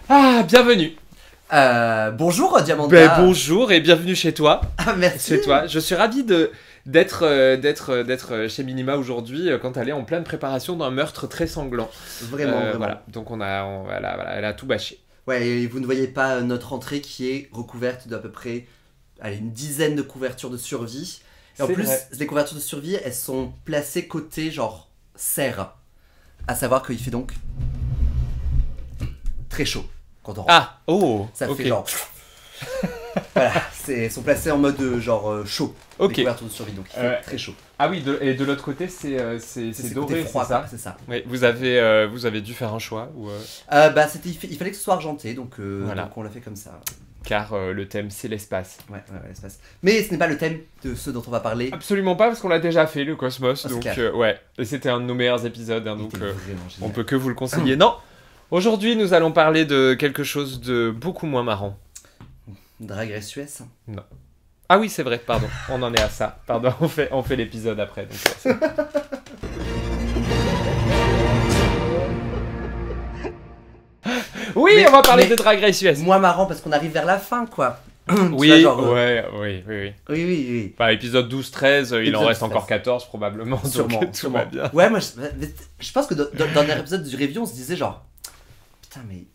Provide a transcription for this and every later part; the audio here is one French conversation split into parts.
Ah, bienvenue. Bonjour Diamanda. Bonjour et bienvenue chez toi. Ah, merci. Chez toi. Je suis ravi d'être chez Minima aujourd'hui quand elle est en pleine préparation d'un meurtre très sanglant. Vraiment. Voilà. Donc voilà, elle a tout bâché. Ouais, et vous ne voyez pas notre entrée qui est recouverte d'à peu près une dizaine de couvertures de survie. Et en plus, les couvertures de survie, elles sont placées côté genre serre. À savoir qu'il fait donc très chaud quand on rentre. Ah, oh, ça okay. fait genre. Voilà, elles sont placées en mode genre chaud. Ok. Les couvertures de survie, donc il fait très chaud. Ah oui, et de l'autre côté, c'est doré, froid, c'est ça. C'est ça. Oui, vous avez dû faire un choix ou il fallait que ce soit argenté, donc on l'a fait comme ça. Car le thème, c'est l'espace. Ouais, l'espace. Mais ce n'est pas le thème de ce dont on va parler. Absolument pas, parce qu'on l'a déjà fait, le cosmos. Oscar. Donc, ouais. Et c'était un de nos meilleurs épisodes, hein, donc on peut... peut que vous le conseiller. Non, aujourd'hui, nous allons parler de quelque chose de beaucoup moins marrant. Drag Race US. Non. Ah oui, c'est vrai, pardon. On en est à ça. Pardon, on fait l'épisode après. Donc, oui, on va parler de Drag Race US. Moins marrant parce qu'on arrive vers la fin, quoi. Oui, vois, genre, oui. Bah, épisode 12-13, il en reste encore 14 probablement. Sûrement, donc tout va bien. Ouais, moi je pense que dans un épisode du review, on se disait genre, putain, mais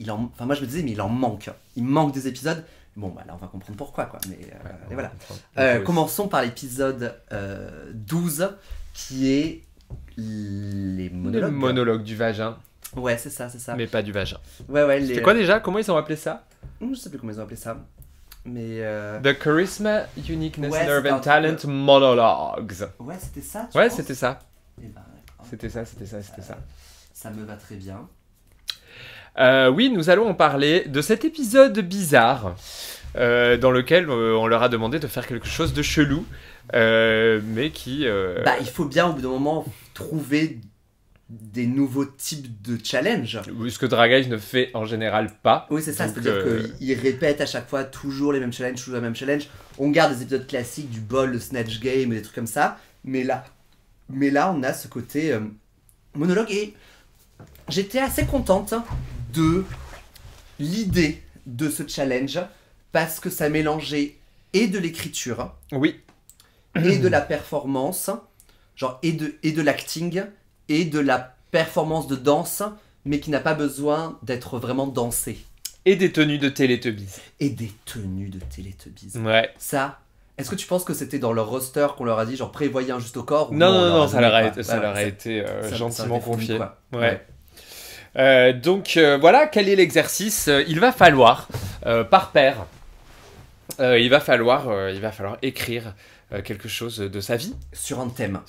moi je me disais, mais il en manque. Il manque des épisodes. Bon, bah là on va comprendre pourquoi, quoi. Mais et voilà. Commençons par l'épisode 12 qui est les monologues. Le monologue du vagin. Ouais, c'est ça. Mais pas du vagin. Ouais. C'était quoi déjà? Comment ils ont appelé ça? Je sais plus comment ils ont appelé ça. Mais The Charisma, Uniqueness, Nerve and Talent Monologues. Ouais, c'était ça. Ouais, c'était ça. Et ben, c'était ça. Ça me va très bien. Oui, nous allons en parler de cet épisode bizarre dans lequel on leur a demandé de faire quelque chose de chelou, mais qui... Bah, il faut bien au bout d'un moment trouver des nouveaux types de challenges. Ce que Drag Race ne fait en général pas. Oui, c'est ça, c'est-à-dire qu'ils répètent à chaque fois toujours les mêmes challenges, On garde des épisodes classiques du bol, le snatch game et des trucs comme ça, mais là on a ce côté monologue et j'étais assez contente de l'idée de ce challenge parce que ça mélangeait et de l'écriture, oui, et de la performance, genre et de l'acting, et de la performance de danse, mais qui n'a pas besoin d'être vraiment dansée. Et des tenues de Teletubbies. Ouais. Ça, est-ce que tu penses que c'était dans leur roster qu'on leur a dit, genre prévoyez un juste au corps? Non, ça leur a été gentiment confié. Ouais. Donc voilà, quel est l'exercice? Il va falloir, par paire, il va falloir écrire quelque chose de sa vie. Sur un thème.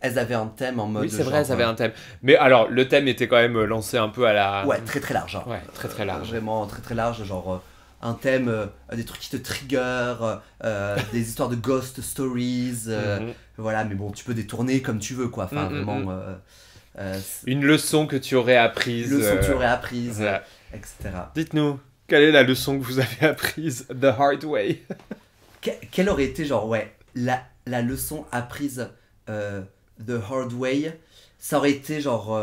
Elles avaient un thème en mode... Oui, c'est vrai, elles avaient un thème. Mais alors, le thème était quand même lancé un peu à la... Ouais, très large. Ouais, très large. Vraiment très large, genre... un thème, des trucs qui te trigger, des histoires de ghost stories, voilà, mais bon, tu peux détourner comme tu veux, quoi. Enfin, vraiment... une leçon que tu aurais apprise. Etc. Dites-nous, quelle est la leçon que vous avez apprise the hard way? Quelle aurait été, genre, la leçon apprise the hard way? Ça aurait été, genre...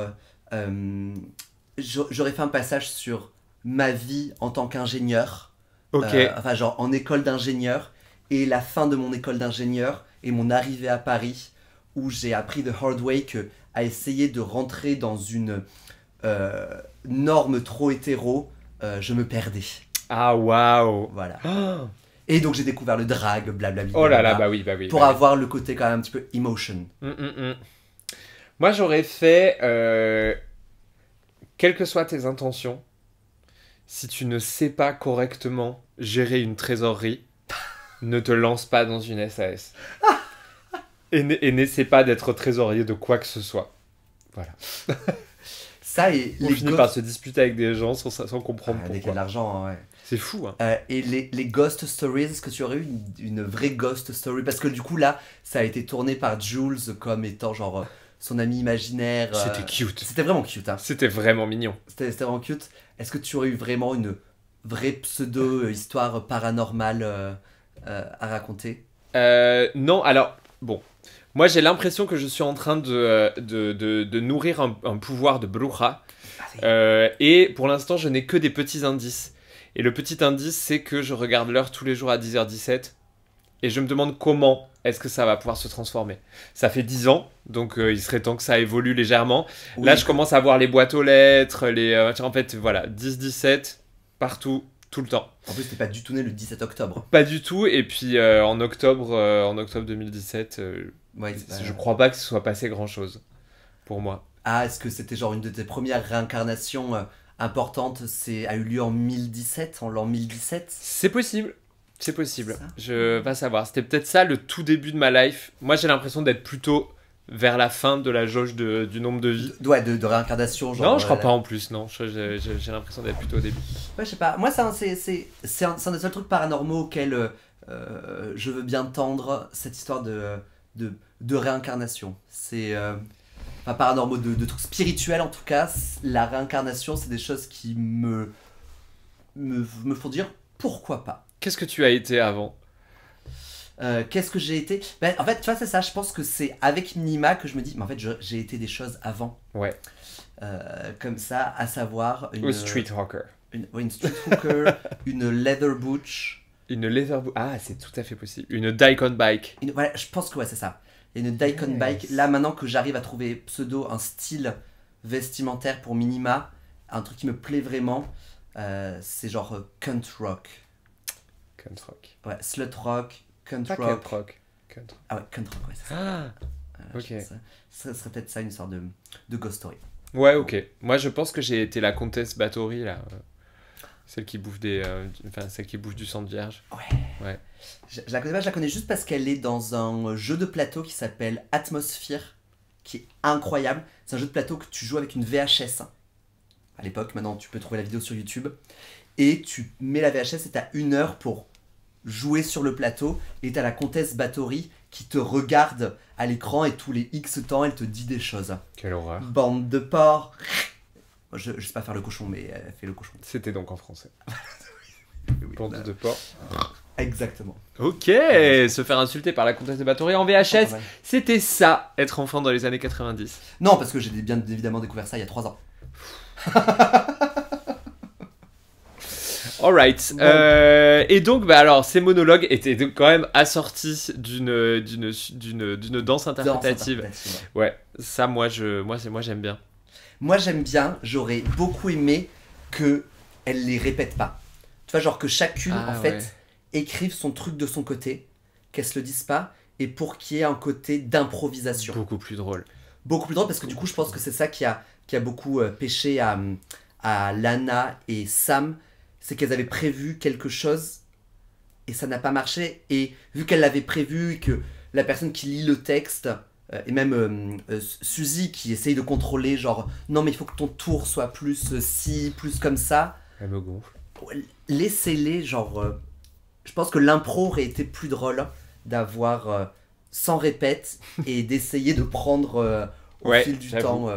j'aurais fait un passage sur ma vie en tant qu'ingénieur. Ok. Enfin, genre, en école d'ingénieur. Et la fin de mon école d'ingénieur. Et mon arrivée à Paris. Où j'ai appris the hard way que à essayer de rentrer dans une norme trop hétéro, je me perdais. Ah, waouh. Voilà. Et donc j'ai découvert le drag, blablabla. Oh là là, bah oui. Pour avoir le côté quand même un petit peu emotion. Moi j'aurais fait, quelles que soient tes intentions, si tu ne sais pas correctement gérer une trésorerie, ne te lance pas dans une SAS. Et n'essaie pas d'être trésorier de quoi que ce soit. Voilà. Ça et on finit par se disputer avec des gens sans comprendre pourquoi. Dès qu'il y a de l'argent, ouais. C'est fou, hein. Et les ghost stories, est-ce que tu aurais eu une vraie ghost story? Parce que du coup, là, ça a été tourné par Jules comme étant genre son ami imaginaire. C'était cute. C'était vraiment cute, hein. C'était vraiment mignon. C'était vraiment cute. Est-ce que tu aurais eu vraiment une vraie pseudo-histoire paranormale à raconter? Non, alors, bon. Moi, j'ai l'impression que je suis en train de nourrir un pouvoir de Bruja Et pour l'instant, je n'ai que des petits indices. Et le petit indice, c'est que je regarde l'heure tous les jours à 10h17. Et je me demande comment est-ce que ça va pouvoir se transformer. Ça fait 10 ans, donc il serait temps que ça évolue légèrement. Oui. Là, je commence à voir les boîtes aux lettres, en fait, voilà, 10-17, partout, tout le temps. En plus, t'es pas du tout né le 17 octobre. Pas du tout, et puis en octobre 2017, je crois pas que ce soit passé grand-chose pour moi. Ah, est-ce que c'était genre une de tes premières réincarnations importantes, a eu lieu en 1017, en l'an 1017 ? C'est possible. C'est possible, je vais pas savoir. C'était peut-être ça le tout début de ma life. Moi, j'ai l'impression d'être plutôt vers la fin de la jauge du nombre de vies. Ouais, de réincarnation. Genre, non, je crois pas en plus, non. J'ai l'impression d'être plutôt au début. Ouais, je sais pas. Moi, c'est un des seuls trucs paranormaux auxquels je veux bien tendre, cette histoire de réincarnation. C'est... Enfin, paranormaux, de trucs spirituels en tout cas. La réincarnation, c'est des choses qui me font dire pourquoi pas. Qu'est-ce que tu as été avant ? Qu'est-ce que j'ai été ? Ben, en fait, tu vois, c'est ça. Je pense que c'est avec Minima que je me dis, mais en fait, j'ai été des choses avant. Ouais. Comme ça, à savoir... Une street hawker. Une street hawker, une leather butch. Une leather butch. Ah, c'est tout à fait possible. Une Daikon bike. Voilà, je pense que ouais, c'est ça. Une Daikon bike. Là, maintenant que j'arrive à trouver pseudo un style vestimentaire pour Minima, un truc qui me plaît vraiment, c'est genre cunt rock. Cunt rock. Ouais, slut rock, cunt pas rock. Cunt rock. Ah ouais, cunt rock, ouais, c'est ça. Ah, ok. Ça serait peut-être ça, une sorte de ghost story. Ouais, ok. Moi, je pense que j'ai été la comtesse Bathory, là. Celle qui bouffe celle qui bouffe du sang de vierge. Ouais. Je la connais pas, je la connais juste parce qu'elle est dans un jeu de plateau qui s'appelle Atmosphere, qui est incroyable. C'est un jeu de plateau que tu joues avec une VHS. À l'époque, maintenant, tu peux trouver la vidéo sur YouTube. Et tu mets la VHS et t'as 1 heure pour jouer sur le plateau. Et t'as la comtesse Bathory qui te regarde à l'écran et tous les X temps, elle te dit des choses. Quelle horreur. Bande de porcs. Je sais pas faire le cochon, mais elle fait le cochon. C'était donc en français. Bande de porcs. Exactement. Ok, se faire insulter par la comtesse de Bathory en VHS, c'était ça, être enfant dans les années 90. Non, parce que j'ai bien évidemment découvert ça il y a 3 ans. Alright. Ouais. Et donc, bah alors, ces monologues étaient quand même assortis d'une danse interprétative. Ouais, ça, moi j'aime bien. Moi, j'aime bien. J'aurais beaucoup aimé que elle les répète pas. Tu vois, genre que chacune, fait, écrive son truc de son côté, qu'elle se le dise pas, et pour qu'il y ait un côté d'improvisation. Beaucoup plus drôle. Beaucoup plus drôle, parce que du coup, je pense que c'est ça qui a beaucoup pêché à Lana et Sam. C'est qu'elles avaient prévu quelque chose et ça n'a pas marché. Et vu qu'elle l'avait prévu et que la personne qui lit le texte, et même Suzy qui essaye de contrôler, genre non mais il faut que ton tour soit plus ci, plus comme ça. Elle me gonfle. Laissez-les, genre... je pense que l'impro aurait été plus drôle d'avoir sans répète et d'essayer de prendre au fil du temps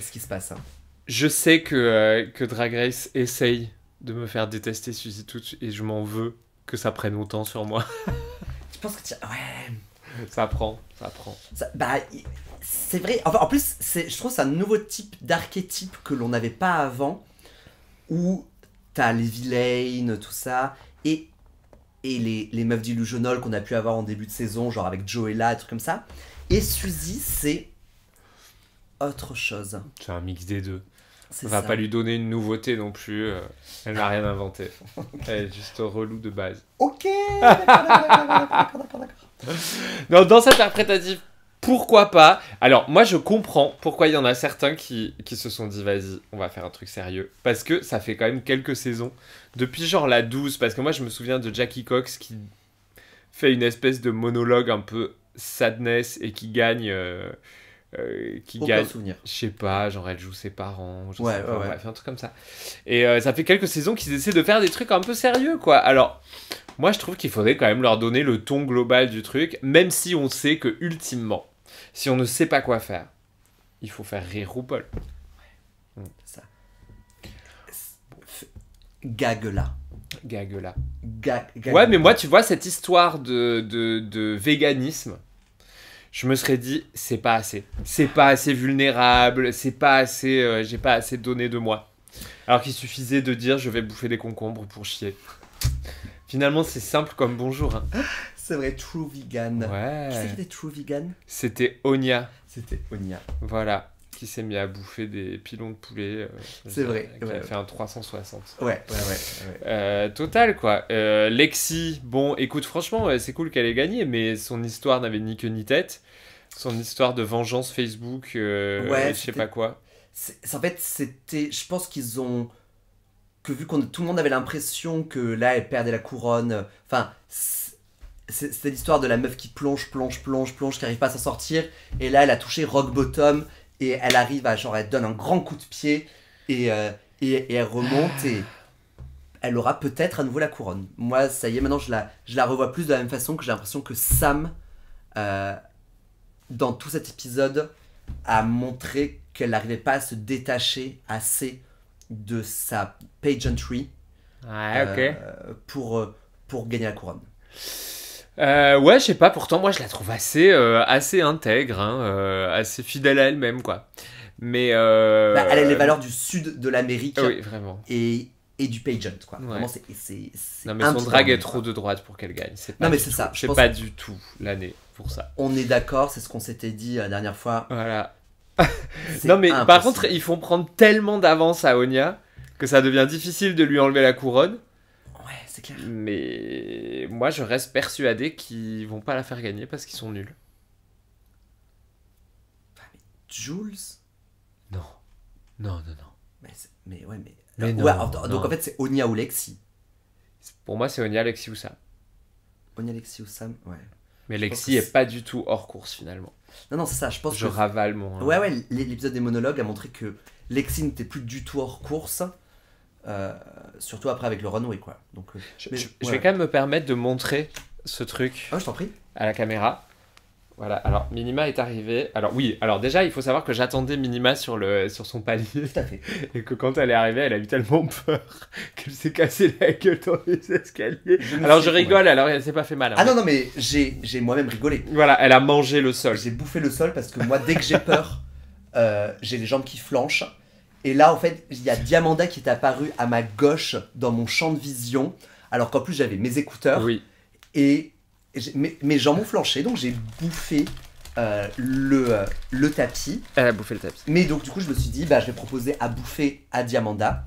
ce qui se passe. Je sais que Drag Race essaye de me faire détester Suzy Touch et je m'en veux que ça prenne autant sur moi. Je pense que ouais. Ça prend. Bah, c'est vrai. Enfin, en plus, je trouve que c'est un nouveau type d'archétype que l'on n'avait pas avant, où t'as les vilaines, tout ça, et les meufs d'Illusional qu'on a pu avoir en début de saison, genre avec Joella, et trucs comme ça. Et Suzy, c'est autre chose. C'est un mix des deux. On va pas lui donner une nouveauté non plus. Elle n'a rien inventé. Elle est juste relou de base. Ok. D'accord. Non, danse interprétative, pourquoi pas. Alors, moi, je comprends pourquoi il y en a certains qui se sont dit, vas-y, on va faire un truc sérieux. Parce que ça fait quand même quelques saisons. Depuis genre la 12, parce que moi, je me souviens de Jackie Cox qui fait une espèce de monologue un peu sadness et qui gagne... souvenir. Je sais pas, genre elle joue ses parents, bref, un truc comme ça. Et ça fait quelques saisons qu'ils essaient de faire des trucs un peu sérieux, quoi. Alors, moi je trouve qu'il faudrait quand même leur donner le ton global du truc, même si on sait que ultimement, si on ne sait pas quoi faire, il faut faire rire RuPaul. C'est ça. Gag-là. Ouais, mais moi tu vois, cette histoire de véganisme, je me serais dit, c'est pas assez. C'est pas assez vulnérable, c'est pas assez, j'ai pas assez donné de moi. Alors qu'il suffisait de dire, je vais bouffer des concombres pour chier. Finalement, c'est simple comme bonjour. Hein. C'est vrai, True Vegan. Ouais. Qui c'est qui était True Vegan? C'était Onia. C'était Onia. Voilà. Qui s'est mis à bouffer des pilons de poulet. C'est vrai. Qui a fait un 360. Ouais. Total, quoi. Lexi, bon, écoute, franchement, c'est cool qu'elle ait gagné, mais son histoire n'avait ni queue ni tête. Son histoire de vengeance Facebook, je sais pas quoi. En fait, c'était... Je pense qu'ils ont... Que vu que tout le monde avait l'impression que là, elle perdait la couronne... Enfin... C'était l'histoire de la meuf qui plonge, qui n'arrive pas à s'en sortir. Et là, elle a touché rock bottom. Et elle arrive à, genre, elle donne un grand coup de pied. Et elle remonte. Et elle aura peut-être à nouveau la couronne. Moi, ça y est, maintenant, je la revois plus de la même façon que j'ai l'impression que Sam, dans tout cet épisode, a montré qu'elle n'arrivait pas à se détacher assez de sa pageantry. Pour gagner la couronne. Ouais, je sais pas, pourtant moi je la trouve assez intègre, hein, assez fidèle à elle-même, quoi. Mais elle a les valeurs du sud de l'Amérique. Oui, vraiment. Et du pageant, quoi. Ouais. Vraiment, c'est non, mais son drag est trop de droite pour qu'elle gagne. C'est pas non, mais c'est ça. C'est pas du tout l'année pour ça. On est d'accord, c'est ce qu'on s'était dit la dernière fois. Voilà. Non, mais par contre, ils font prendre tellement d'avance à Onia que ça devient difficile de lui enlever la couronne. Ouais, c'est clair. Mais moi, je reste persuadé qu'ils vont pas la faire gagner parce qu'ils sont nuls. Jules? Non. Mais ouais, mais... Mais non, ouais, donc en fait, c'est Onia ou Lexi. Pour moi, c'est Onia, Lexi ou Sam. Onia, Lexi ou Sam, ouais. Mais Lexi est pas du tout hors course, finalement. Non, c'est ça, je pense je ravale mon... Ouais, l'épisode des monologues a montré que Lexi n'était plus du tout hors course. Surtout après avec le runway, quoi. Donc, je vais quand même me permettre de montrer ce truc je t'en prie. À la caméra. Voilà, alors Minima est arrivée. Alors oui, alors déjà il faut savoir que j'attendais Minima sur son palier. Tout à fait. Et que quand elle est arrivée, elle a eu tellement peur qu'elle s'est cassée la gueule dans les escaliers. Alors je rigole, alors elle s'est pas fait mal. Hein, non, mais j'ai moi-même rigolé. Voilà, elle a mangé le sol. J'ai bouffé le sol parce que moi, dès que j'ai peur, j'ai les jambes qui flanchent. Et là, en fait, il y a Diamanda qui est apparue à ma gauche dans mon champ de vision, alors qu'en plus j'avais mes écouteurs. Oui. Et mes jambes ont flanché, donc j'ai bouffé le tapis. Elle a bouffé le tapis. Mais donc du coup, je me suis dit, je vais proposer à bouffer à Diamanda.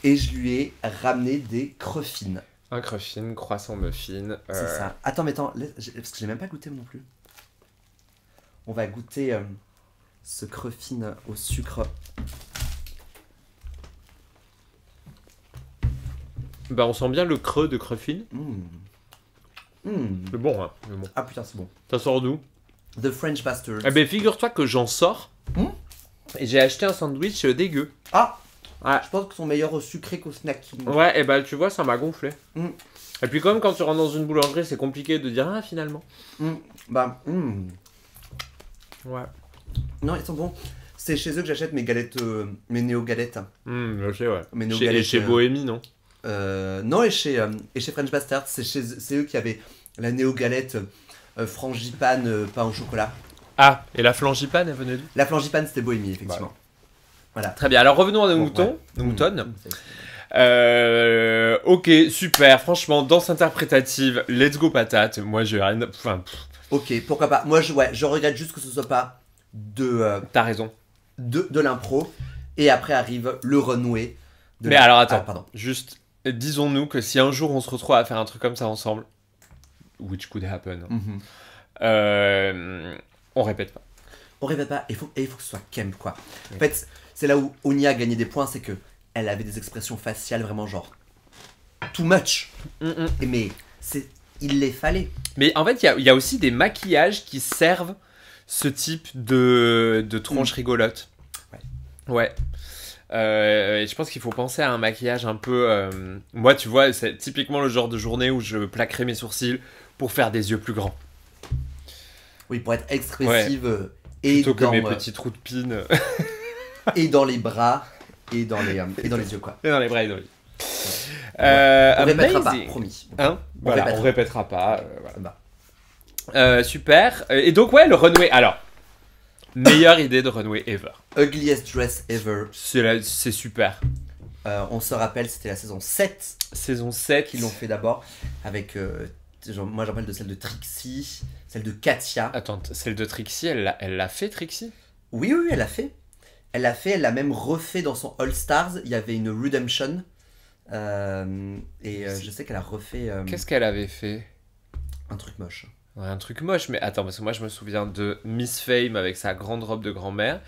Et je lui ai ramené des cruffins. Un cruffin, croissant muffin. C'est ça. Attends, parce que j'ai même pas goûté moi non plus. On va goûter ce cruffin au sucre. On sent bien le creux de cruffin. C'est bon, hein. C'est bon. Ah putain, c'est bon. Ça sort d'où? The French Bastard. Eh ben, figure-toi que j'en sors. Et j'ai acheté un sandwich dégueu. Ah ouais. Je pense qu'ils sont meilleurs au sucré qu'au snacking. Ouais, et tu vois, ça m'a gonflé. Et puis comme quand tu rentres dans une boulangerie, c'est compliqué de dire finalement. Ouais. Non, ils sont bons. C'est chez eux que j'achète mes galettes, mes néo-galettes. Je sais, ouais. Mes néo-galettes. Chez Bohémie, non? Non, et chez French Bastard, c'est eux qui avaient la néo-galette frangipane pain au chocolat. Ah, et la flangipane, elle venait d'où? La flangipane, c'était Bohémie, effectivement. Voilà. Très bien, alors revenons à nos moutons. Nos moutons. Ok, super, franchement, danse interprétative, let's go patate. Moi, j'ai rien... Ok, pourquoi pas. Moi, je regrette juste que ce soit pas T'as raison. De l'impro, et après arrive le runway. Mais alors, attends, juste... Disons-nous que si un jour on se retrouve à faire un truc comme ça ensemble, which could happen, on répète pas. On répète pas, il faut que ce soit camp, quoi. En fait, c'est là où Onia a gagné des points, c'est que elle avait des expressions faciales vraiment genre too much. Mais il les fallait. Mais en fait, il y a aussi des maquillages qui servent ce type de tronche rigolote. Ouais. Et je pense qu'il faut penser à un maquillage un peu... Moi, tu vois, c'est typiquement le genre de journée où je plaquerai mes sourcils pour faire des yeux plus grands. Oui, pour être expressive. Et plutôt que mes petits trous de pin. Et dans les bras, et dans les yeux, quoi. Et dans les bras et dans les yeux. On répétera pas, promis. On répétera pas. Voilà. Super. Et donc, ouais, le runway. Alors, meilleure idée de runway ever. Ugliest dress ever. C'est super. On se rappelle, c'était la saison 7. Saison 7. Qu'ils l'ont fait d'abord. Avec, moi j'en parle de celle de Trixie, celle de Katia. Attends, celle de Trixie, elle l'a fait, Trixie? Oui, elle l'a fait. Elle l'a même refait dans son All Stars. Il y avait une Redemption. Je sais qu'elle a refait. Qu'est-ce qu'elle avait fait? Un truc moche. Ouais, un truc moche, mais attends, parce que moi je me souviens de Miss Fame avec sa grande robe de grand-mère,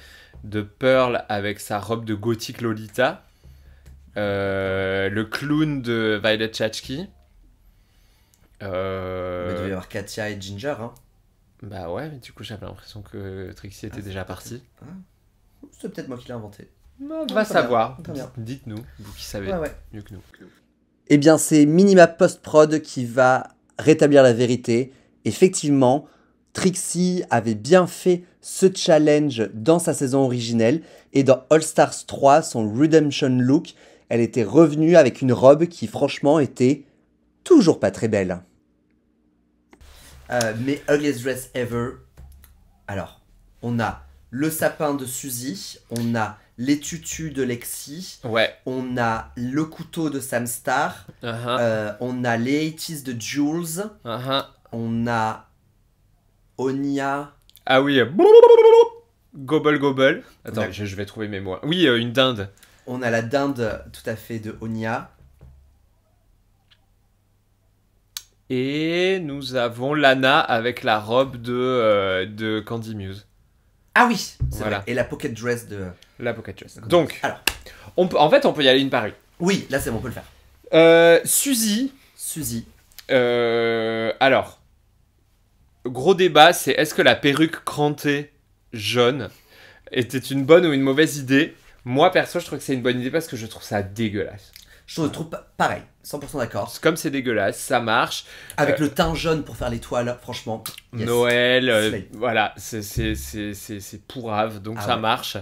de Pearl avec sa robe de gothique Lolita, le clown de Violet Chachki. Mais il devait y avoir Katia et Ginger. Hein. Bah ouais, mais du coup j'avais l'impression que Trixie était déjà partie. C'est peut-être moi qui l'ai inventé. On va savoir. Dites-nous, vous qui savez mieux que nous. Eh bien, c'est Minima Post-Prod qui va rétablir la vérité. Effectivement, Trixie avait bien fait ce challenge dans sa saison originelle. Et dans All Stars 3, son Redemption Look, elle était revenue avec une robe qui, franchement, était toujours pas très belle. Mais Ugliest Dress Ever. Alors, on a le sapin de Suzy, on a les tutus de Lexi, on a le couteau de Sam Star, on a les 80s de Jules, on a Onia. Ah oui, Gobble Gobble. Attends, je vais trouver mes mots. Oui, une dinde. On a la dinde tout à fait de Onia. Et nous avons Lana avec la robe de Candy Muse. Ah oui, c'est vrai. Et la pocket dress de... La pocket dress. Donc, alors, en fait, on peut y aller une par une. Oui, là c'est bon, on peut le faire. Suzy. Alors, gros débat, c'est est-ce que la perruque crantée jaune était une bonne ou une mauvaise idée? Moi, perso, je trouve que c'est une bonne idée parce que je trouve ça dégueulasse. Je trouve pareil, 100% d'accord. Comme c'est dégueulasse, ça marche. Avec le teint jaune pour faire l'étoile, franchement. Yes. Noël, voilà, c'est pourrave, donc ça marche.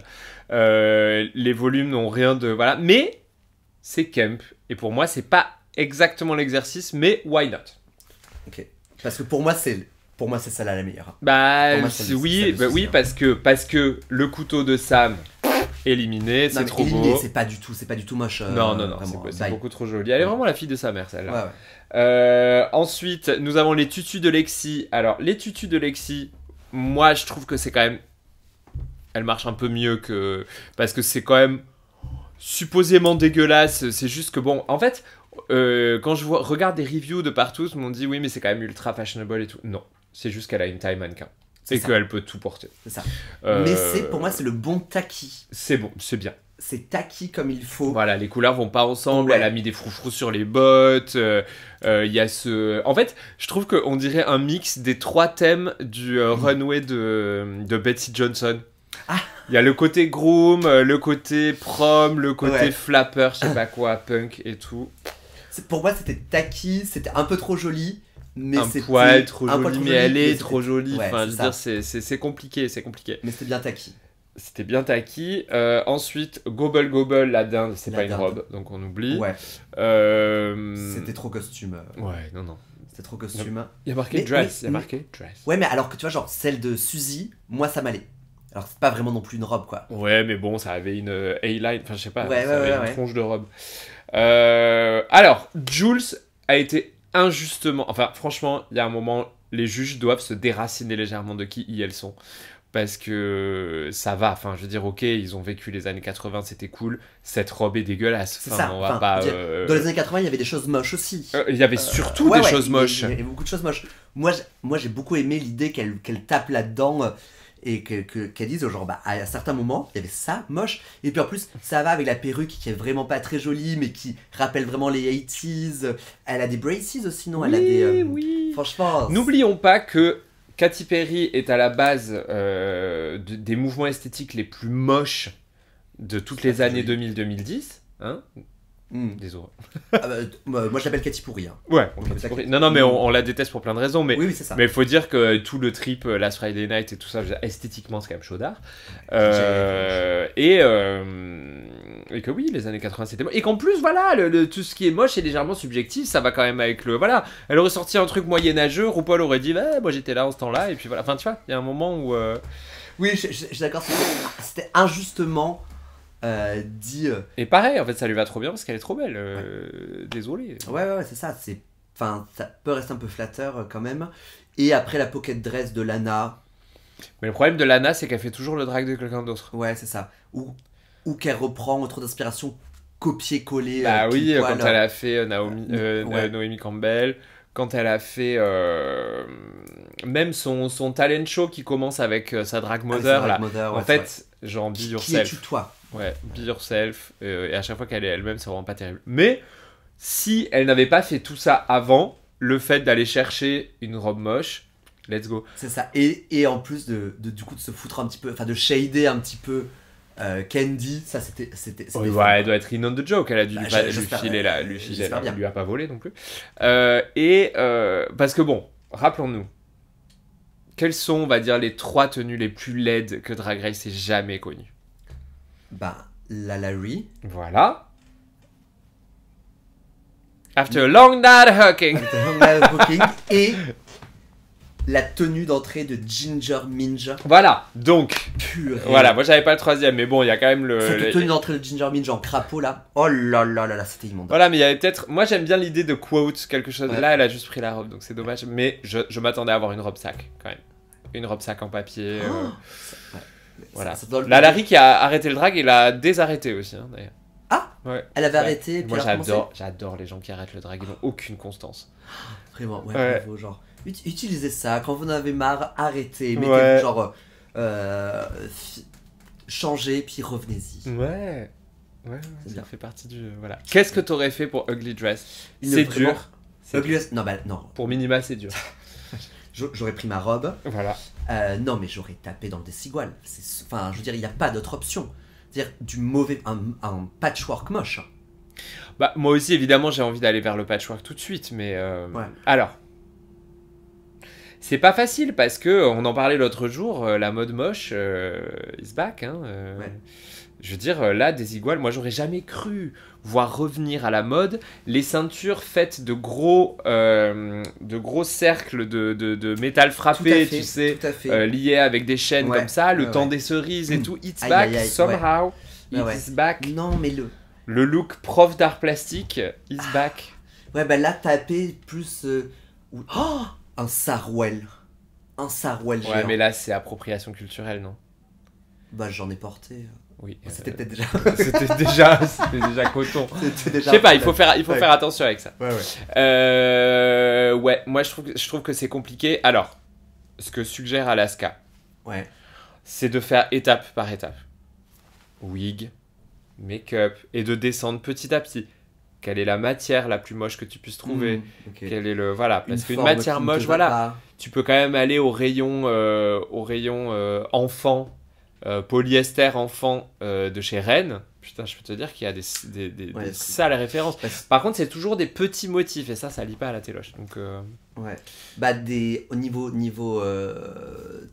Les volumes n'ont rien de... Voilà, mais c'est camp. Et pour moi, c'est pas exactement l'exercice, mais why not? Ok. Parce que pour moi, c'est celle-là la meilleure. Bah, oui, parce que le couteau de Sam... Éliminé, c'est trop beau. C'est pas du tout moche. Non, c'est beaucoup trop joli. Elle est vraiment la fille de sa mère, celle-là. Ensuite, nous avons les tutus de Lexi. Alors, les tutus de Lexi, moi, je trouve que c'est quand même... Elle marche un peu mieux que... Parce que c'est quand même supposément dégueulasse. C'est juste que, bon, en fait, quand je regarde des reviews de partout, tout le monde dit, oui, mais c'est quand même ultra fashionable et tout. Non, c'est juste qu'elle a une taille mannequin. Et qu'elle peut tout porter. C'est ça. Mais pour moi, c'est le bon tacky. C'est bon, c'est bien. C'est tacky comme il faut. Voilà, les couleurs vont pas ensemble. Elle a mis des froufrous sur les bottes. Il y a ce... En fait, je trouve qu'on dirait un mix des 3 thèmes du runway de Betsy Johnson. Il y a le côté groom, le côté prom, le côté flapper, je sais pas quoi, punk et tout. Pour moi, c'était tacky, c'était un peu trop joli. Mais un poil trop joli, mais elle est trop jolie. Enfin, je veux dire, c'est compliqué, Mais c'était bien tacky. C'était bien tacky. Ensuite, Gobble Gobble, la dinde, c'est pas une robe, donc on oublie. C'était trop costume. Non. C'était trop costume. Il y a marqué dress. Ouais, mais alors que tu vois, genre celle de Suzy, moi ça m'allait. Alors c'est pas vraiment non plus une robe, quoi. Ouais, mais bon, ça avait une A-line, enfin je sais pas, ça avait une tronche de robe. Alors, Jules a été injustement, enfin franchement, il y a un moment, les juges doivent se déraciner légèrement de qui elles sont. Parce que ça va, enfin je veux dire, ok, ils ont vécu les années 80, c'était cool, cette robe est dégueulasse. C'est ça, dans les années 80, il y avait des choses moches aussi. Il y avait surtout des choses moches. Il y avait beaucoup de choses moches. Moi j'ai beaucoup aimé l'idée qu'elle tape là-dedans et qu'elle dise genre à certains moments il y avait ça moche, et puis en plus ça va avec la perruque qui est vraiment pas très jolie mais qui rappelle vraiment les 80s. Elle a des braces aussi, non? Elle a des franchement, n'oublions pas que Katy Perry est à la base des mouvements esthétiques les plus moches de toutes les années 2000-2010, hein. Désolé. Moi je l'appelle Katy Pourri. Hein. Ouais, Katy. Non, mais on la déteste pour plein de raisons. Mais c'est ça. Mais il faut dire que tout le trip Last Friday Night et tout ça, esthétiquement, c'est quand même chaudard. Et Et que oui, les années 80 c'était moche. Et qu'en plus, voilà, tout ce qui est moche est légèrement subjectif, ça va quand même avec le. Voilà, elle aurait sorti un truc moyenâgeux, RuPaul aurait dit, moi j'étais là en ce temps-là, et puis voilà. Enfin, tu vois, il y a un moment où. Oui, je suis d'accord, c'était injustement dit. Et pareil, en fait, ça lui va trop bien parce qu'elle est trop belle. Désolé. Ouais, c'est ça. Enfin, ça peut rester un peu flatteur quand même. Et après la pocket dress de Lana. Mais le problème de Lana, c'est qu'elle fait toujours le drag de quelqu'un d'autre. Ouais, c'est ça. Ou qu'elle reprend trop d'inspiration copier-coller. Bah oui, quand elle a fait Naomi Campbell, quand elle a fait même son talent show qui commence avec sa drag mother là. En fait, genre Be Yourself. Qui es-tu toi ? Ouais, Be Yourself. Et à chaque fois qu'elle est elle-même, c'est vraiment pas terrible. Mais si elle n'avait pas fait tout ça avant, le fait d'aller chercher une robe moche, let's go. C'est ça. Et en plus du coup de se foutre un petit peu, enfin de shader un petit peu Candy, ça c'était ouais, elle doit être in on the joke, elle a dû lui filer là, elle lui a pas volé non plus. Parce que bon, rappelons-nous, quelles sont, on va dire, les 3 tenues les plus laides que Drag Race ait jamais connues? Bah, la Larry. Voilà. After a long night hooking. Et la tenue d'entrée de Ginger Minj. Voilà, donc. Purée. Voilà, moi j'avais pas le 3e, mais bon, il y a quand même Cette tenue d'entrée de Ginger Minj en crapaud là. Oh là là là là, c'était immonde. Voilà, mais il y avait peut-être. Moi j'aime bien l'idée de quote quelque chose. Ouais. Là, elle a juste pris la robe, donc c'est dommage. Mais je m'attendais à avoir une robe sac quand même. Une robe sac en papier. Voilà. La Larry qui a arrêté le drag et l'a désarrêté aussi, hein, d'ailleurs. Ah ouais. Elle avait arrêté. Et puis moi j'adore les gens qui arrêtent le drag, ils n'ont aucune constance. Vraiment, bravo, genre. Utilisez ça, quand vous en avez marre, arrêtez, mettez genre changez puis revenez-y. Ouais, ça fait partie du voilà. Qu'est-ce que t'aurais fait pour Ugly Dress? C'est dur. Ugly Dress, non. Pour Minima, c'est dur. J'aurais pris ma robe. Voilà. Non, mais j'aurais tapé dans le Desigual. Enfin, je veux dire, il n'y a pas d'autre option. C'est-à-dire du mauvais, un patchwork moche. Bah moi aussi, évidemment, j'ai envie d'aller vers le patchwork tout de suite, mais alors. C'est pas facile parce que, on en parlait l'autre jour, la mode moche is back. Hein, Je veux dire, là, Desigual, moi j'aurais jamais cru voir revenir à la mode les ceintures faites de gros cercles de métal frappé, tu sais, liés avec des chaînes comme ça, le temps des cerises et tout. It's back, somehow. It's back. Non, mais le look prof d'art plastique, it's back. Ouais, bah là, taper plus. Un sarouel. Un sarouel géant. Ouais, mais là, c'est appropriation culturelle, non? Bah, j'en ai porté. Oui. C'était peut-être déjà. c'était déjà coton. Je sais pas, il faut faire attention avec ça. Ouais, moi, je trouve que c'est compliqué. Alors, ce que suggère Alaska, c'est de faire étape par étape. Wig, make-up, et de descendre petit à petit. Quelle est la matière la plus moche que tu puisses trouver? Quel est le parce qu'une matière moche, voilà, tu peux quand même aller au rayon enfant, polyester enfant de chez Rennes. Putain, je peux te dire qu'il y a des sales références. Par contre, c'est toujours des petits motifs et ça lit pas à la téloche. Donc bah au niveau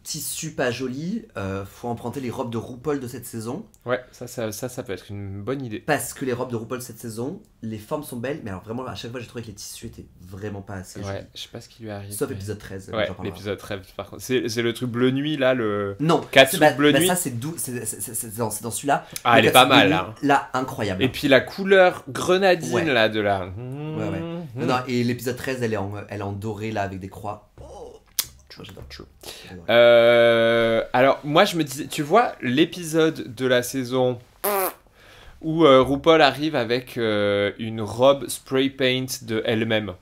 tissu pas joli, faut emprunter les robes de RuPaul de cette saison. Ouais, ça peut être une bonne idée. Parce que les robes de RuPaul cette saison, les formes sont belles, mais alors vraiment à chaque fois j'ai trouvé que les tissus étaient vraiment pas assez jolis. Je sais pas ce qui lui arrive. Sauf épisode 13. Ouais, l'épisode 13 par contre. C'est le truc bleu nuit là, le. Non, bleu nuit. Ça c'est doux, c'est dans celui-là. Ah, elle est pas mal là. Là, incroyable. Et puis la couleur grenadine là de la. Non, et l'épisode 13, elle est en doré là avec des croix. Alors moi je me disais, tu vois l'épisode de la saison où RuPaul arrive avec une robe spray paint de elle-même.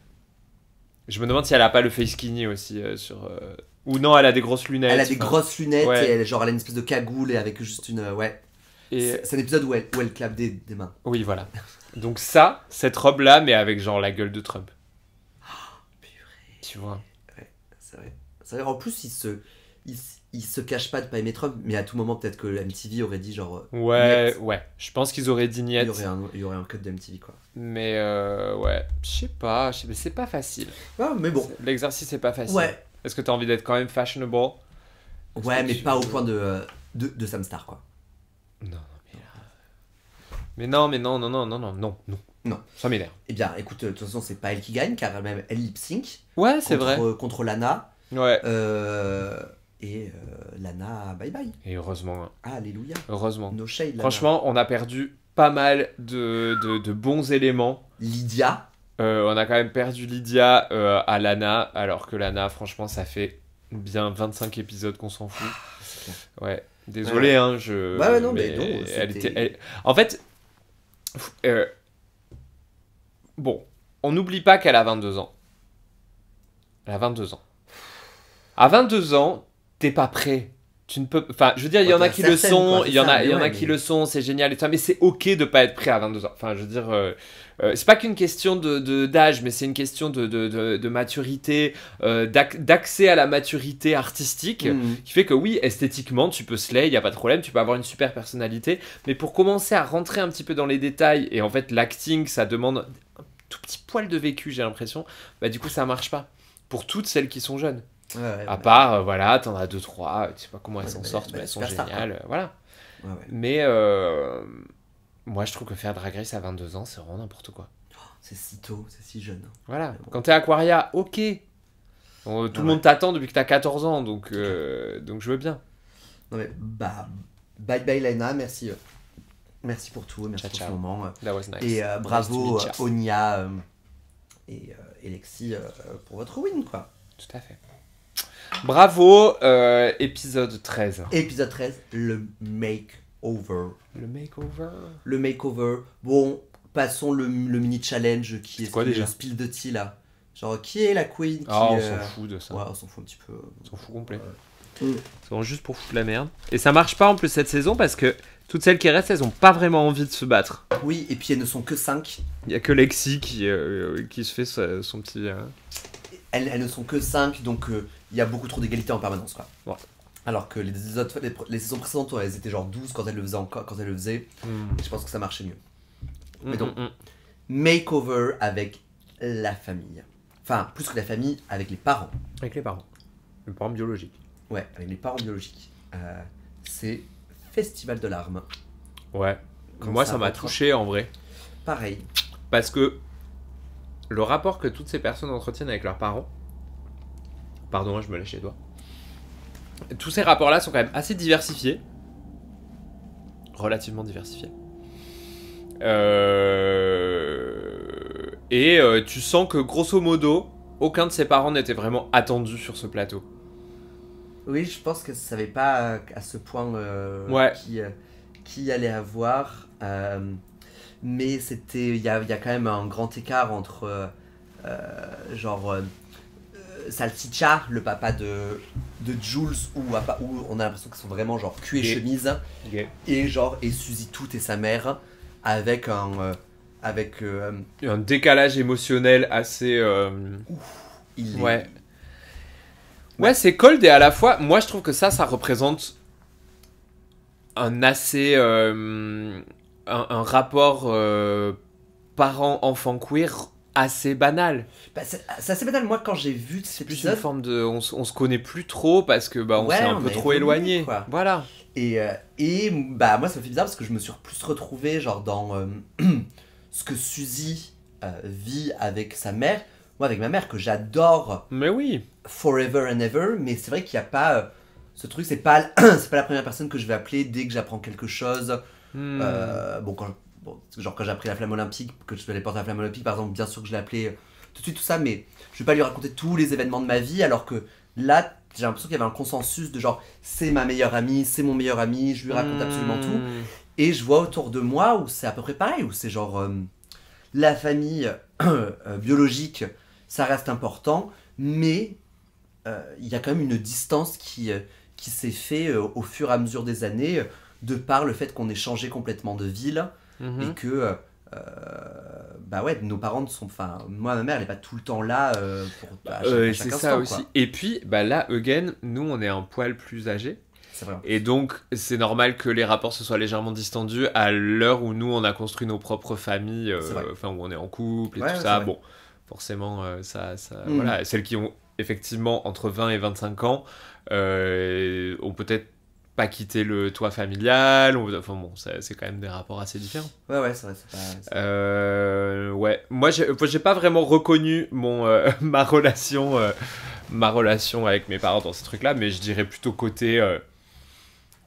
Je me demande si elle a pas le face skinny aussi ou non, elle a des grosses lunettes. Elle a des grosses lunettes et elle a une espèce de cagoule et avec juste une Et c'est un épisode où elle clappe des mains. Oui, voilà. Donc cette robe là, mais avec genre la gueule de Trump. Purée. Tu vois. Ouais, c'est vrai. En plus, il se cache pas de pas aimer Trump, mais à tout moment peut-être que MTV aurait dit genre. Ouais. Je pense qu'ils auraient dit niet. Il y aurait un cut de MTV quoi. Mais je sais pas, c'est pas facile. Ah, mais bon. L'exercice c'est pas facile. Ouais. Est-ce que t'as envie d'être quand même fashionable? Ouais, mais pas au point de Samstar quoi. Non, Mais non. Ça m'énerve. Eh bien, écoute, de toute façon, c'est pas elle qui gagne, car même elle lip sync. Ouais, c'est vrai. Contre Lana. Ouais. Et Lana, bye bye. Et heureusement. Hein. Ah, alléluia. Heureusement. No shade, Lana. Franchement, on a perdu pas mal de bons éléments. Lydia. On a quand même perdu Lydia à Lana, alors que Lana, franchement, ça fait bien 25 épisodes qu'on s'en fout. Ouais. Désolé, hein, Ouais, non, mais non. En fait, bon, on n'oublie pas qu'elle a 22 ans. Elle a 22 ans. À 22 ans, t'es pas prêt. Tu ne peux... Enfin, je veux dire, il y en a qui le sont, il y en a qui le sont, c'est génial et tout ça, mais c'est ok de pas être prêt à 22 ans. Enfin, je veux dire, c'est pas qu'une question d'âge, mais c'est une question de maturité, d'accès à la maturité artistique, qui fait que oui, esthétiquement, tu peux slay, il y a pas de problème, tu peux avoir une super personnalité, mais pour commencer à rentrer un petit peu dans les détails, et en fait, l'acting, ça demande un tout petit poil de vécu, j'ai l'impression, bah du coup, ça marche pas. Pour toutes celles qui sont jeunes. À part, voilà, t'en as 2-3, tu sais pas comment elles s'en sortent, mais elles sont géniales, voilà. Mais moi, je trouve que faire Drag Race à 22 ans, c'est vraiment n'importe quoi. C'est si tôt, c'est si jeune. Voilà, quand t'es Aquaria, ok. Bon, tout le monde t'attend depuis que t'as 14 ans, donc je veux bien. Non mais, bye bye Lana, merci. Merci pour tout, merci pour ce moment. That was nice. Et bravo Onia et Lexi pour votre win, quoi. Tout à fait. Bravo, épisode 13. Épisode 13, le makeover. Le makeover. Bon, passons le mini challenge qui est quoi déjà spill de tea là. Genre, qui est la queen qui, on s'en fout de ça. Ouais, on s'en fout un petit peu. On s'en fout complet. C'est vraiment juste pour foutre la merde. Et ça marche pas en plus cette saison parce que toutes celles qui restent, elles ont pas vraiment envie de se battre. Oui, et puis elles ne sont que 5. Il y a que Lexi qui se fait son petit... Elles ne sont que 5, donc il y a beaucoup trop d'égalité en permanence, quoi. Ouais. Alors que les saisons précédentes, elles étaient genre 12 quand elles le faisaient. Et je pense que ça marchait mieux. Mais donc, makeover avec la famille. Enfin, plus que la famille, avec les parents. Avec les parents. Les parents biologiques. Ouais, avec les parents biologiques. C'est festival de larmes. Ouais. Moi, ça m'a touché en vrai. Pareil. Parce que le rapport que toutes ces personnes entretiennent avec leurs parents... Pardon, je me lâche les doigts. Tous ces rapports-là sont quand même assez diversifiés. Relativement diversifiés. Et tu sens que, grosso modo, aucun de ses parents n'était vraiment attendu sur ce plateau. Oui, je pense que je savais pas à ce point qui allait avoir. Mais c'était, il y a quand même un grand écart entre Salsicha, le papa de Jules, où on a l'impression qu'ils sont vraiment genre cul et chemise, et Suzy Tout et sa mère avec un décalage émotionnel assez ouais, c'est cold, et à la fois moi je trouve que ça représente un assez un rapport parent-enfant queer assez banal. C'est assez banal. Moi, quand j'ai vu cet épisode, une forme de on se connaît plus trop parce que on s'est un peu trop éloigné, quoi. Voilà. Et moi ça me fait bizarre parce que je me suis plus retrouvé genre dans ce que Suzy vit avec sa mère. Moi, avec ma mère que j'adore. Mais oui. Forever and ever, mais c'est vrai qu'il n'y a pas ce truc, c'est pas la première personne que je vais appeler dès que j'apprends quelque chose. Quand j'ai appris la flamme olympique, que je vais aller porter la flamme olympique par exemple, bien sûr que je l'ai appelé tout de suite, tout ça, mais je vais pas lui raconter tous les événements de ma vie, alors que là j'ai l'impression qu'il y avait un consensus de genre c'est ma meilleure amie, c'est mon meilleur ami, je lui raconte absolument tout. Et je vois autour de moi où c'est à peu près pareil, où c'est genre la famille biologique, ça reste important, mais il y a quand même une distance qui s'est fait au fur et à mesure des années, de par le fait qu'on ait changé complètement de ville, et que nos parents sont... Enfin, moi, ma mère, elle n'est pas tout le temps là à chaque c'est instant, ça aussi. Quoi. Et puis, là, again, nous, on est un poil plus âgés. C'est vrai. Et donc, c'est normal que les rapports se soient légèrement distendus à l'heure où nous, on a construit nos propres familles, où on est en couple et tout ça. Bon, forcément, voilà, celles qui ont effectivement entre 20 et 25 ans ont peut-être pas quitter le toit familial. Enfin bon, c'est quand même des rapports assez différents. Ouais, c'est vrai, c'est pas... Ouais, moi j'ai pas vraiment reconnu ma relation avec mes parents dans ces trucs-là, mais je dirais plutôt côté...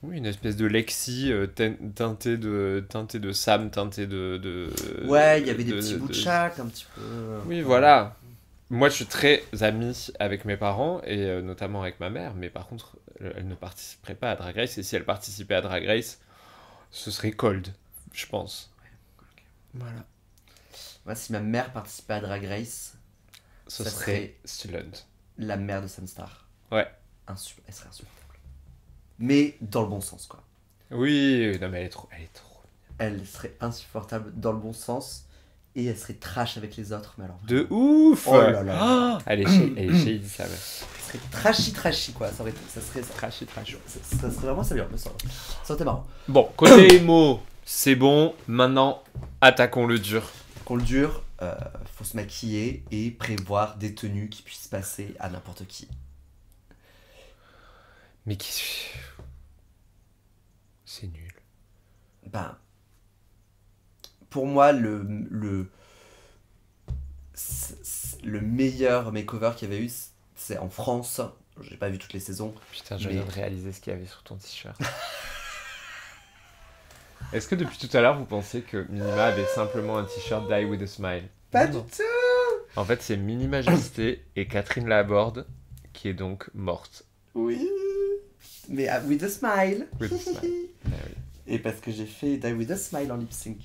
oui, une espèce de Lexi teintée de Sam, teintée de... Ouais, il y avait des petits bouts de chaque, un petit peu... Oui, voilà. Moi, je suis très ami avec mes parents, et notamment avec ma mère, mais par contre, elle ne participerait pas à Drag Race, et si elle participait à Drag Race, ce serait Cold, je pense. Okay. Voilà. Moi, si ma mère participait à Drag Race, ce serait Stulant. La mère de Samstar. Ouais. Elle serait insupportable. Mais dans le bon sens, quoi. Oui, non, mais elle est trop... Elle serait insupportable dans le bon sens. Et elle serait trash avec les autres, mais alors... De ouf. Oh là là. Elle est shady, ça va. Elle serait trashy, quoi. Ça serait ça. Trashy. Ça serait vraiment ça bien, ça aurait été marrant. Bon, côté émo, c'est bon. Maintenant, attaquons le dur. Faut se maquiller et prévoir des tenues qui puissent passer à n'importe qui. Mais c'est nul. Ben... Pour moi, le meilleur makeover qu'il y avait eu, c'est en France. J'ai pas vu toutes les saisons. Putain, je viens de réaliser ce qu'il y avait sur ton t-shirt. Est-ce que depuis tout à l'heure, vous pensez que Minima avait simplement un t-shirt Die with a Smile? Pas du tout. En fait, c'est Mini Majesté et Catherine Laborde qui est donc morte. Oui. Mais with a smile. With a smile. Ah, oui. Et parce que j'ai fait Die with a Smile en lip sync.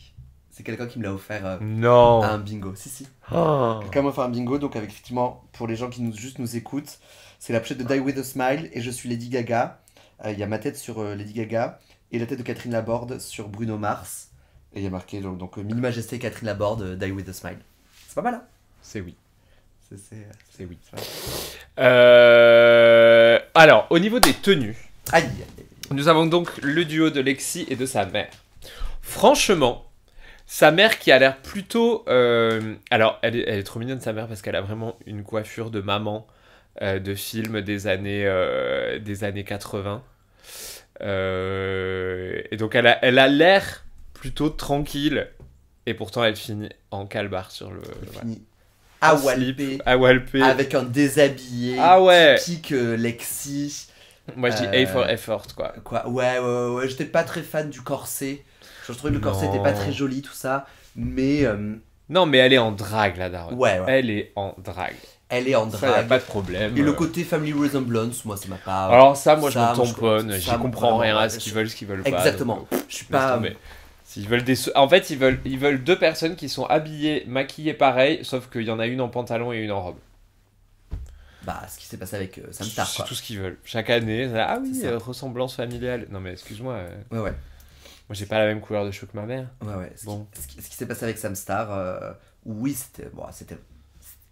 C'est quelqu'un qui me l'a offert non. à un bingo. Si. Oh. Quelqu'un m'a offert un bingo, donc avec effectivement, pour les gens qui nous écoutent, c'est la pochette de Die with a Smile et je suis Lady Gaga. Il y a ma tête sur Lady Gaga et la tête de Catherine Laborde sur Bruno Mars. Et il y a marqué donc Mini Majesté Catherine Laborde, Die with a Smile. C'est pas mal, hein? C'est oui. C'est oui. Alors, au niveau des tenues, Aïe. nous avons donc le duo de Lexi et de sa mère. Franchement, sa mère qui a l'air plutôt... alors, elle est trop mignonne, sa mère, parce qu'elle a vraiment une coiffure de maman de film des années 80. Et donc, elle a l'air plutôt tranquille. Et pourtant, elle finit en calbar sur le... À walper. Avec un déshabillé typique Lexi. Moi, je dis A for effort, quoi. Ouais. J'étais pas très fan du corset. Je trouvais que le corset était pas très joli, tout ça. Mais... Non, mais elle est en drague, la daronne. Ouais. Elle est en drague. Ça, y a pas de problème. Et le côté family resemblance, moi, ça m'a pas... Alors ça, moi, je me tamponne. J'y comprends rien à ce qu'ils veulent pas. Exactement. Donc, je suis pas... S'ils veulent en fait, ils veulent deux personnes qui sont habillées, maquillées pareil, sauf qu'il y en a une en pantalon et une en robe. Bah, ce qui s'est passé avec Samstar, c'est tout ce qu'ils veulent. Chaque année, ressemblance familiale. Non mais excuse-moi. Ouais. Moi, j'ai pas la même couleur de cheveux que ma mère. Ouais. Ce qui s'est passé avec Samstar, oui,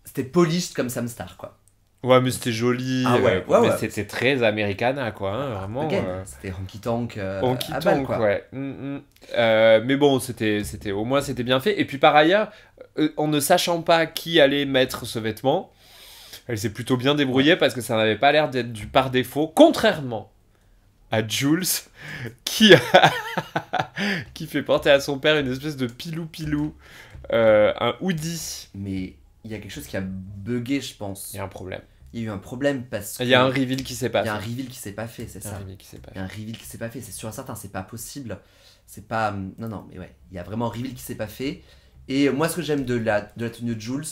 c'était polished comme Samstar, quoi. Ouais, mais c'était joli. Mais c'était très Americana, quoi. Hein, vraiment. C'était honky tonk. Honky tonk, ouais. Mais bon, au moins c'était bien fait. Et puis par ailleurs, en ne sachant pas qui allait mettre ce vêtement, elle s'est plutôt bien débrouillée parce que ça n'avait pas l'air d'être du par défaut, contrairement à Jules, qui fait porter à son père une espèce de pilou, un hoodie. Mais il y a quelque chose qui a bugué, je pense. Il y a un problème. Il y a eu un problème parce que... Il y a un reveal qui s'est pas fait. Il y a un reveal qui s'est pas fait, c'est ça. Il y a un reveal qui s'est pas fait, c'est sûr et certain, c'est pas possible. C'est pas... Non, mais ouais, il y a vraiment un reveal qui s'est pas fait. Et moi, ce que j'aime de la tenue de Jules,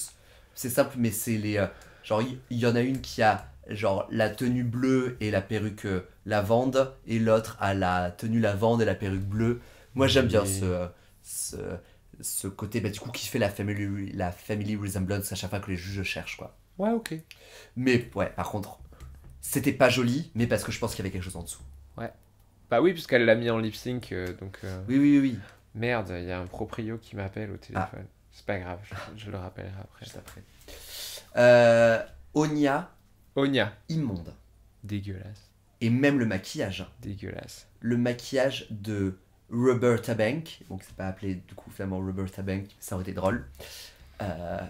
c'est simple, mais c'est les... genre, il y en a une qui a genre la tenue bleue et la perruque lavande, et l'autre a la tenue lavande et la perruque bleue. Moi, j'aime bien ce côté, du coup, qui fait la family resemblance à chaque fois que les juges cherchent, quoi. Ouais, ok. Mais, ouais, par contre, c'était pas joli, mais parce que je pense qu'il y avait quelque chose en dessous. Ouais. Bah oui, puisqu'elle l'a mis en lip sync, donc... Oui. Merde, il y a un proprio qui m'appelle au téléphone. C'est pas grave, je le rappellerai après. Juste après. Onia. Immonde. Dégueulasse. Et même le maquillage. Dégueulasse. Le maquillage de Roberta Bank, donc c'est pas appelé du coup finalement Roberta Bank, ça aurait été drôle.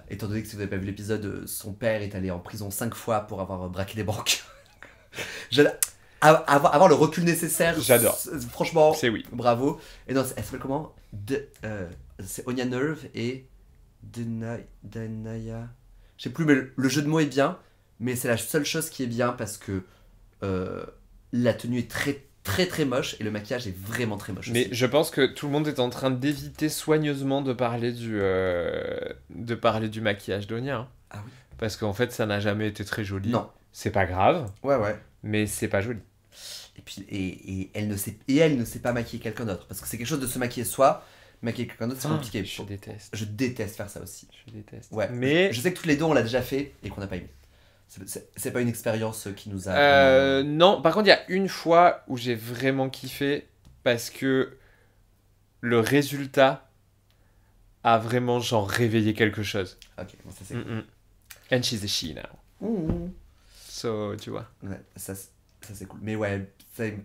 Étant donné que si vous n'avez pas vu l'épisode, son père est allé en prison 5 fois pour avoir braqué des banques. avoir le recul nécessaire. J'adore. Franchement, c'est oui. Bravo. Et non, elle s'appelle comment c'est Onya Nerve et Denaya. Je sais plus, mais le jeu de mots est bien. Mais c'est la seule chose qui est bien parce que la tenue est très très très moche et le maquillage est vraiment très moche. Mais aussi. je pense que tout le monde est en train d'éviter soigneusement de parler du maquillage d'Onya. Hein. Ah oui. Parce qu'en fait, ça n'a jamais été très joli. Non. C'est pas grave. Ouais. Mais c'est pas joli. Et puis elle ne sait pas maquiller quelqu'un d'autre parce que c'est quelque chose de se maquiller soi. Maquiller quelqu'un d'autre, c'est compliqué. Je déteste. Je déteste faire ça aussi. Je déteste. Ouais. Mais je sais que tous les deux on l'a déjà fait et qu'on n'a pas aimé. C'est pas une expérience qui nous a. Non, par contre, il y a une fois où j'ai vraiment kiffé parce que le résultat a vraiment genre réveillé quelque chose. Ok, bon, ça c'est. And she's a she now. So, tu vois. Ouais, ça c'est cool. Mais ouais, c'est.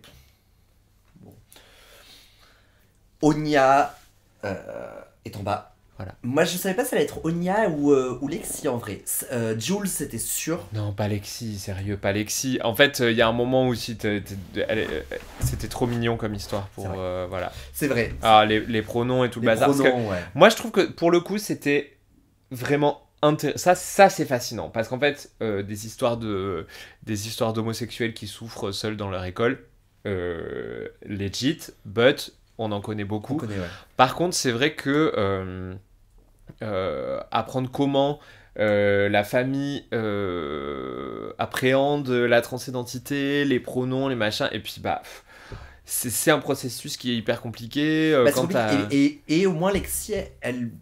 Bon. Onya est en bas. Voilà. Moi je savais pas si ça allait être Onya ou Lexi en vrai. Jules c'était sûr. Non, pas Lexi, sérieux, pas Lexi. En fait, il y a un moment où c'était trop mignon comme histoire pour voilà. C'est vrai. Ah, les pronoms et tout le bazar. Pronoms, ouais. Moi je trouve que pour le coup c'était vraiment ça c'est fascinant parce qu'en fait des histoires d'homosexuels qui souffrent seuls dans leur école, legit, but on en connaît beaucoup. On connaît, ouais. Par contre, c'est vrai que apprendre comment la famille appréhende la transidentité, les pronoms, les machins, et puis c'est un processus qui est hyper compliqué. Et au moins Lexi, elle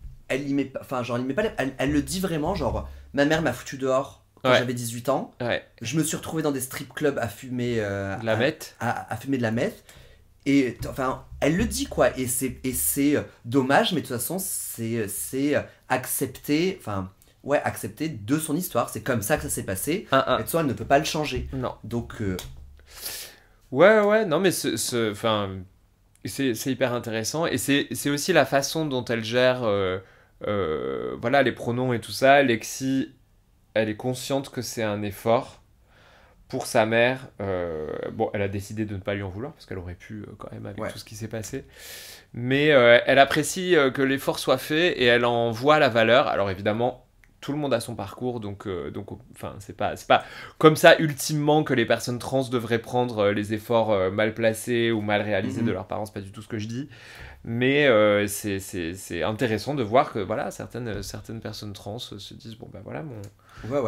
y met pas, enfin genre elle y met pas, elle le dit vraiment, genre ma mère m'a foutu dehors quand j'avais 18 ans. Ouais. Je me suis retrouvé dans des strip clubs à fumer de la meth. À fumer de la meth. Et enfin, elle le dit quoi, et c'est dommage, mais de toute façon, c'est accepter, enfin, ouais, accepter de son histoire. C'est comme ça que ça s'est passé. Et de toute façon, elle ne peut pas le changer. Non. Donc. Ouais, non, mais c'est hyper intéressant. Et c'est aussi la façon dont elle gère voilà, les pronoms et tout ça. Lexi, elle est consciente que c'est un effort. Pour sa mère, bon, elle a décidé de ne pas lui en vouloir, parce qu'elle aurait pu quand même avec tout ce qui s'est passé. Mais elle apprécie que l'effort soit fait et elle en voit la valeur. Alors évidemment, tout le monde a son parcours, donc enfin, c'est pas comme ça ultimement que les personnes trans devraient prendre les efforts mal placés ou mal réalisés de leurs parents, c'est pas du tout ce que je dis. Mais c'est intéressant de voir que voilà, certaines personnes trans se disent bon ben voilà,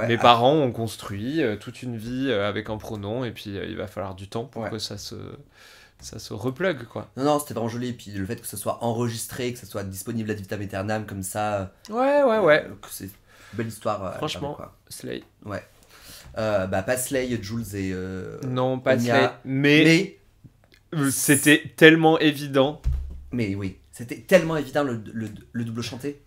mes parents ont construit toute une vie avec un pronom et puis il va falloir du temps pour que ça se replugue quoi. Non, c'était vraiment joli, et puis le fait que ce soit enregistré, que ce soit disponible ad vitam aeternam comme ça. Ouais. Que c'est une belle histoire. Franchement, Slay. Ouais. Pas Slay, Jules et. Non, pas Slay. Mais c'était tellement évident. Mais oui, c'était tellement évident le double chanté.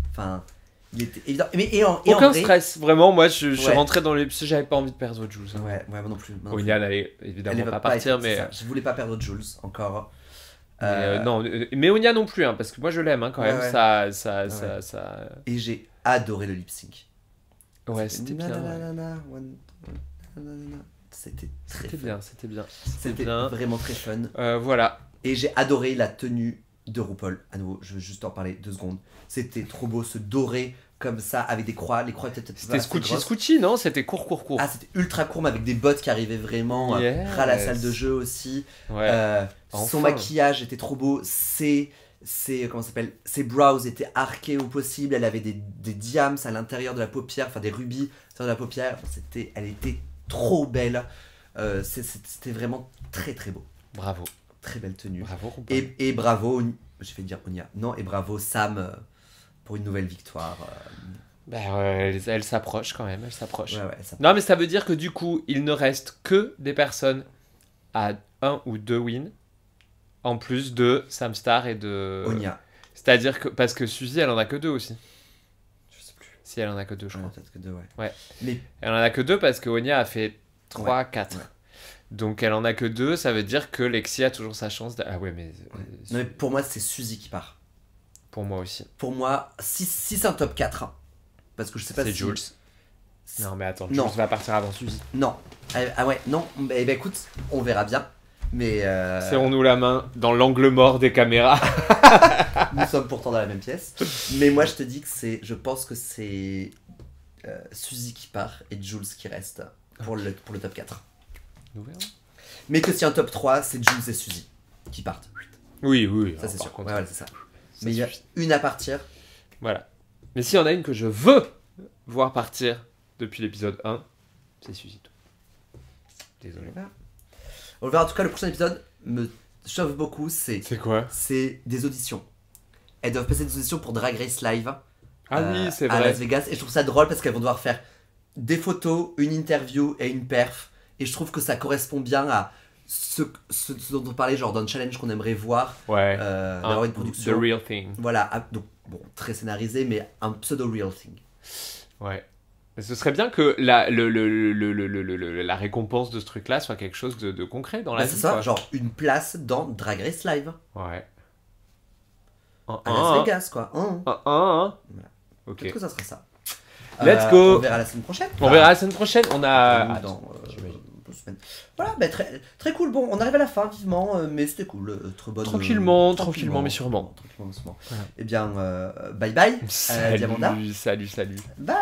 Enfin, il était évident. Aucun stress, vraiment. Moi, je suis rentré dans l'épisode, j'avais pas envie de perdre Jules. Hein. Ouais, moi non plus. Onya n'allait évidemment pas partir, mais. Je voulais pas perdre Jules encore. Non, mais Onya non plus, hein, parce que moi je l'aime quand même. Ça. Et j'ai adoré le lip sync. Ouais, c'était bien. C'était bien. C'était vraiment très fun. Voilà. Et j'ai adoré la tenue de RuPaul. À nouveau, je veux juste en parler 2 secondes. C'était trop beau, ce doré comme ça, avec des croix. Les croix étaient c'était scoochy, non? C'était court. Ah, c'était ultra court, mais avec des bottes qui arrivaient vraiment à la salle de jeu aussi. Ouais. Son maquillage était trop beau. Comment ça s'appelle, ses brows étaient arqués au possible. Elle avait des diams à l'intérieur de la paupière, enfin des rubis sur la paupière. Elle était trop belle. C'était vraiment très très beau. Bravo. Très belle tenue. Bravo. Et bravo, j'ai fait dire Onya. Non, et bravo Sam pour une nouvelle victoire. Elle s'approche quand même, Ouais, non, mais ça veut dire que du coup, il ne reste que des personnes à 1 ou 2 wins, en plus de Sam Star et de Onya. C'est-à-dire que, parce que Suzy, elle en a que 2 aussi. Je sais plus. Si, elle en a que 2, je crois. Peut-être que 2, ouais. Mais... Elle en a que 2 parce que Onya a fait 3, 4. Ouais. Donc elle en a que 2, ça veut dire que Lexi a toujours sa chance Ah ouais, mais... Non, mais pour moi, c'est Suzy qui part. Pour moi aussi. Pour moi, si c'est un top 4, hein, parce que je sais pas c'est si... Jules. Non, mais attends, Jules va partir avant Suzy. Non, Ah ouais, non, bah écoute, on verra bien. Mais serrons-nous la main dans l'angle mort des caméras. Nous sommes pourtant dans la même pièce. Mais moi je te dis que je pense que c'est Suzy qui part et Jules qui reste pour le top 4. Nous verrons. Mais que si un top 3, c'est Jules et Suzy qui partent. Oui. Ça c'est sûr. Ouais, voilà, c'est ça. Mais il y a une à partir. Voilà. Mais s'il y en a une que je veux voir partir depuis l'épisode 1, c'est Suzy. Désolé. On le verra en tout cas, le prochain épisode me chauffe beaucoup. C'est quoi? C'est des auditions. Elles doivent passer des auditions pour Drag Race Live. Ah oui, c'est vrai. À Las Vegas. Et je trouve ça drôle parce qu'elles vont devoir faire des photos, une interview et une perf. Et je trouve que ça correspond bien à ce dont on parlait, genre d'un challenge qu'on aimerait voir. Ouais. D'avoir une production. The real thing. Voilà. Donc, bon, très scénarisé, mais un pseudo-real thing. Ouais. Ce serait bien que la récompense de ce truc-là soit quelque chose de concret dans la vie. C'est ça, quoi. genre une place dans Drag Race Live. Ouais. À Las Vegas, quoi. Voilà. Ok. Peut-être que ça sera ça. Let's go. On verra la semaine prochaine. On verra la semaine prochaine. On a... dans 2 semaines. Voilà, bah, très, très cool. Bon, on arrive à la fin, vivement, mais c'était cool. Très bonne, tranquillement, mais sûrement. Voilà. Eh bien, bye bye. Salut, Diamanda. salut. Bye.